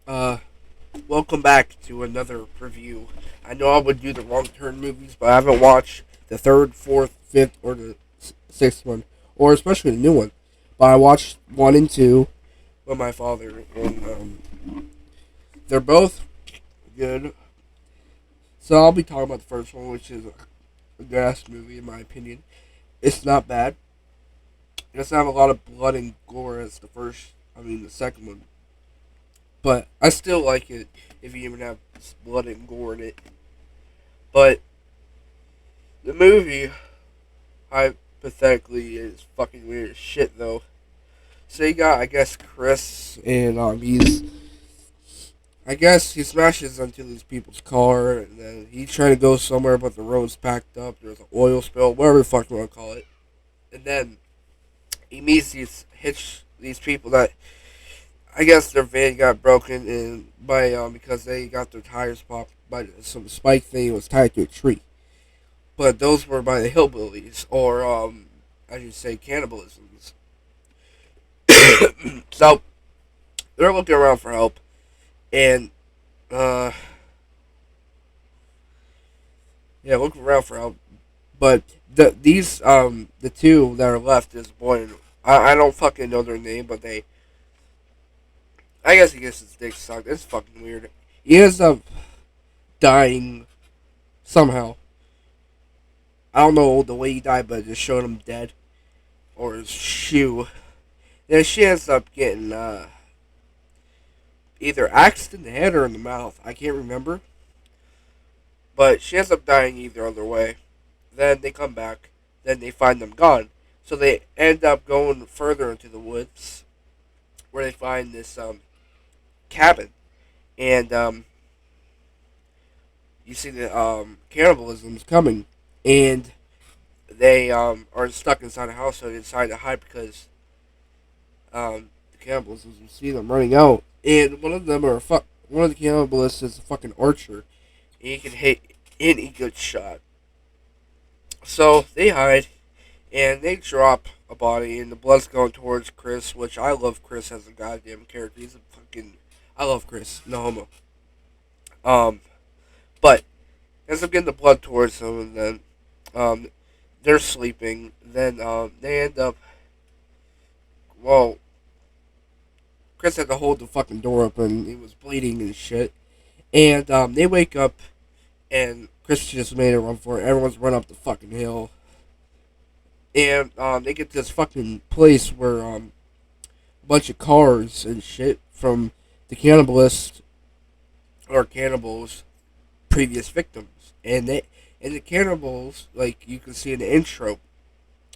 Uh, Welcome back to another review. I know I would do the wrong turn movies, but I haven't watched the third, fourth, fifth, or the sixth one, or especially the new one. But I watched one and two with my father, and they're both good. So I'll be talking about the first one, which is a good ass movie in my opinion. It's not bad. It doesn't have a lot of blood and gore as the second one. But I still like it if you even have blood and gore in it. But the movie, hypothetically, is fucking weird as shit, though. So you got, I guess, Chris, and I guess he smashes into these people's car, and then he's trying to go somewhere, but the road's packed up. There's an oil spill, whatever the fuck you want to call it. And then he meets these people that I guess their van got broken in by because they got their tires popped by some spike thing. It was tied to a tree, but those were by the hillbillies, or I should say cannibalisms. So they're looking around for help, and uh, yeah, looking around for help. But the two that are left is boy. And I don't fucking know their name, but I guess he gets his dick sucked. It's fucking weird. He ends up dying somehow. I don't know the way he died, but it just showed him dead, or his shoe. Then she ends up getting either axed in the head or in the mouth. I can't remember. But she ends up dying either other way. Then they come back. Then they find them gone. So they end up going further into the woods, where they find this cabin. And you see the cannibalism's coming. And they are stuck inside a house, so they decide to hide because the cannibalism see them running out. And one of the cannibalists is a fucking archer, and he can hit any good shot. So they hide, and they drop a body, and the blood's going towards Chris, which I love Chris as a goddamn character. He's a fucking I love Chris, no homo. Um, but ends up getting the blood towards him, and then they're sleeping. Then they end up well. Chris had to hold the fucking door open. He was bleeding and shit. And they wake up, and Chris just made a run for it. Everyone's run up the fucking hill. And they get to this fucking place where a bunch of cars and shit from the cannibalists or cannibals' previous victims. And the cannibals, like you can see in the intro,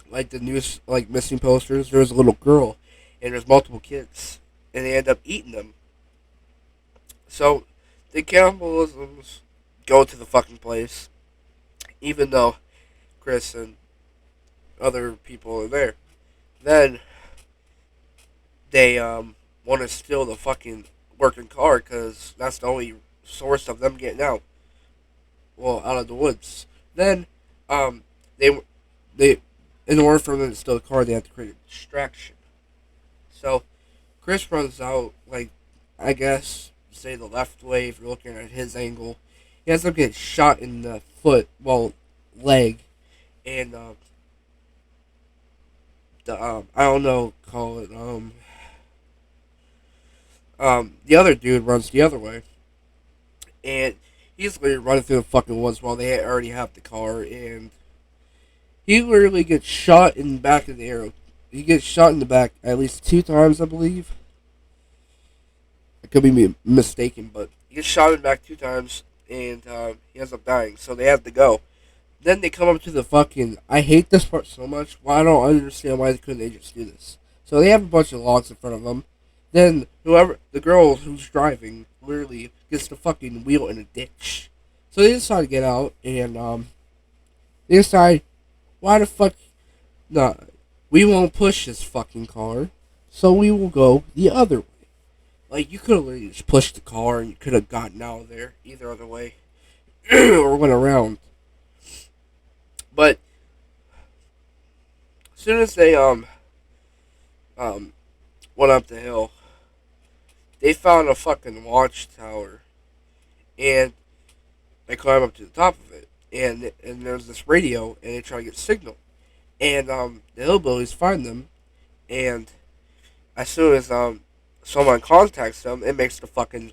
like the news, like missing posters, there's a little girl, and there's multiple kids, and they end up eating them. So the cannibalisms go to the fucking place, even though Chris and other people are there. Then they want to steal the fucking working car because that's the only source of them getting out. Well, out of the woods. Then um, they they in order for them to steal the car, they have to create a distraction. So Chris runs out, like, I guess, say the left way if you're looking at his angle. He ends up getting shot in the foot, well, leg, and I don't know, call it the other dude runs the other way, and he's literally running through the fucking woods while they already have the car, and he literally gets shot in the back of the arrow. He gets shot in the back at least two times, I believe. I could be mistaken, but he gets shot in the back two times, and he ends up dying. So they have to go. Then they come up to the fucking. I hate this part so much. Well, I don't understand why couldn't they just do this. So they have a bunch of logs in front of them. Then the girl who's driving, literally gets the fucking wheel in a ditch. So they decide to get out, and they decide, why the fuck, nah, we won't push this fucking car, so we will go the other way. Like, you could have literally just pushed the car and you could have gotten out of there either other way or went around. But as soon as they um went up the hill, they found a fucking watchtower, and they climb up to the top of it, and there's this radio, and they try to get signal, and the hillbillies find them, and as soon as someone contacts them, it makes the fucking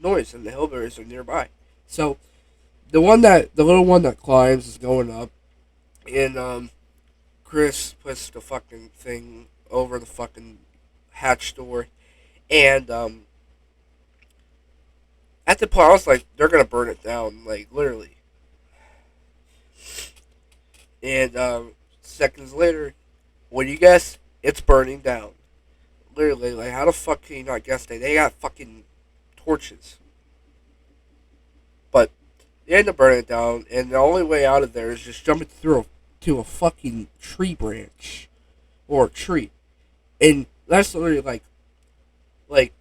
noise, and the hillbillies are nearby. So the little one that climbs is going up, and Chris puts the fucking thing over the fucking hatch door, and at the point I was like, they're gonna burn it down, like literally. And seconds later, what do you guess? It's burning down. Literally, like how the fuck can you not guess that? They got fucking torches, but they end up burning it down, and the only way out of there is just jumping through to a fucking tree branch or a tree, and that's literally like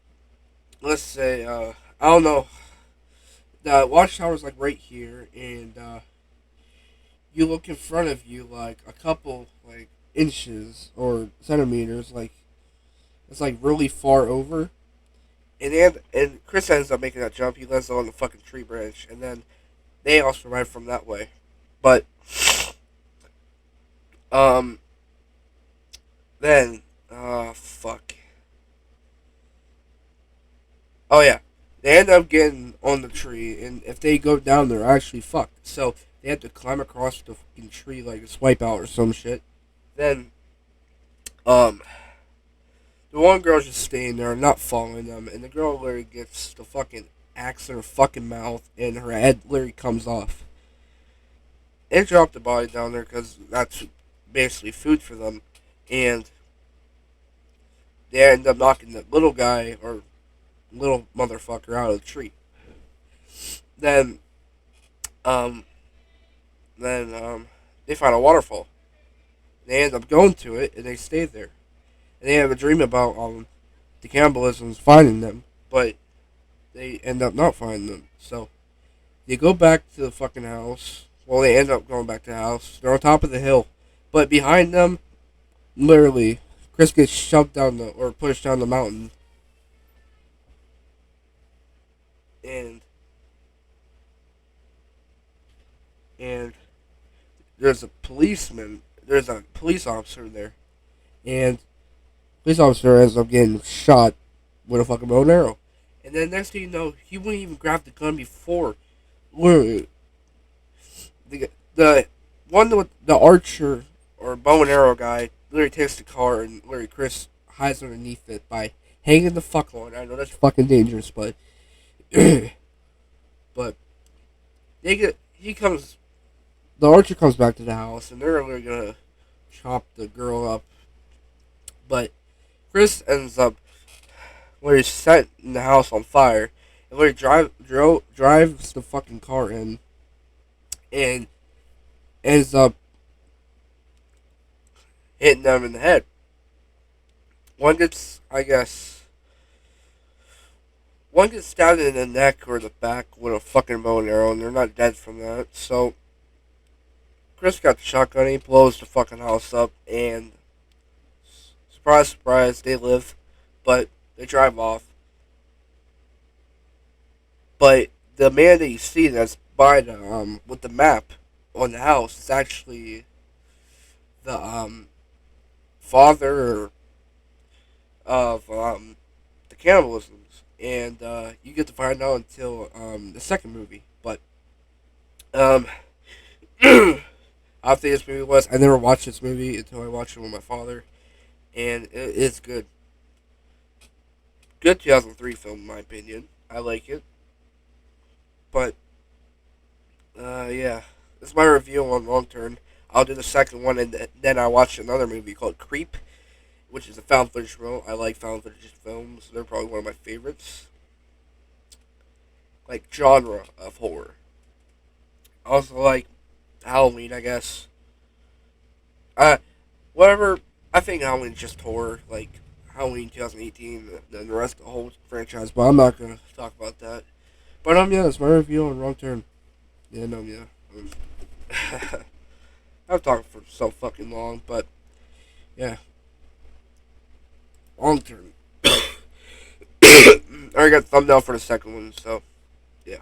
let's say I don't know, the watchtower's like right here, and you look in front of you like a couple like inches or centimeters, like it's like really far over, and Chris ends up making that jump. He lands on the fucking tree branch, and then they all survive from that way, but um then fuck. Oh yeah, they end up getting on the tree, and if they go down, they're actually fucked. So they have to climb across the fucking tree like a swipe out or some shit. Then, um, the one girl's just staying there, not following them, and the girl literally gets the fucking axe in her fucking mouth, and her head literally comes off. They drop the body down there because that's basically food for them, and they end up knocking the little guy or little motherfucker out of the tree. Then, um, then they find a waterfall. They end up going to it, and they stay there. And they have a dream about the cannibalisms finding them, but they end up not finding them. So they go back to the fucking house. Well, they end up going back to the house. They're on top of the hill, but behind them, literally, Chris gets shoved down or pushed down the mountain, and and there's a policeman. There's a police officer there, and police officer ends up getting shot with a fucking bow and arrow. And then next thing you know, he wouldn't even grab the gun before. Literally, the one with the archer or bow and arrow guy literally takes the car, and literally Chris hides underneath it by hanging the fuck on. I know that's fucking dangerous, but but he comes. The archer comes back to the house, and they're literally gonna chop the girl up. But Chris ends up where he's setting the house on fire, and where he drives the fucking car in, and ends up hitting them in the head. One gets, I guess, one gets stabbed in the neck or the back with a fucking bow and arrow, and they're not dead from that. So Chris got the shotgun, he blows the fucking house up, and surprise, surprise, they live, but they drive off. But the man that you see that's by the with the map on the house is actually the father of the cannibalisms, and you get to find out until the second movie. But um, how think this movie was, I never watched this movie until I watched it with my father, and it's good. Good 2003 film, in my opinion. I like it. But, yeah. This is my review on Long Turn. I'll do the second one, and then I watched another movie called Creep, which is a found footage film. I like found footage films. They're probably one of my favorites. Like, genre of horror. I also like Halloween, I guess. Whatever. I think Halloween's just horror. Like, Halloween 2018, and the rest of the whole franchise. But I'm not going to talk about that. But, yeah, that's my review on Wrong Turn. Yeah, no, yeah. I've talked for so fucking long, but, yeah. Wrong Turn. Alright, already got the thumbnail for the second one, so yeah.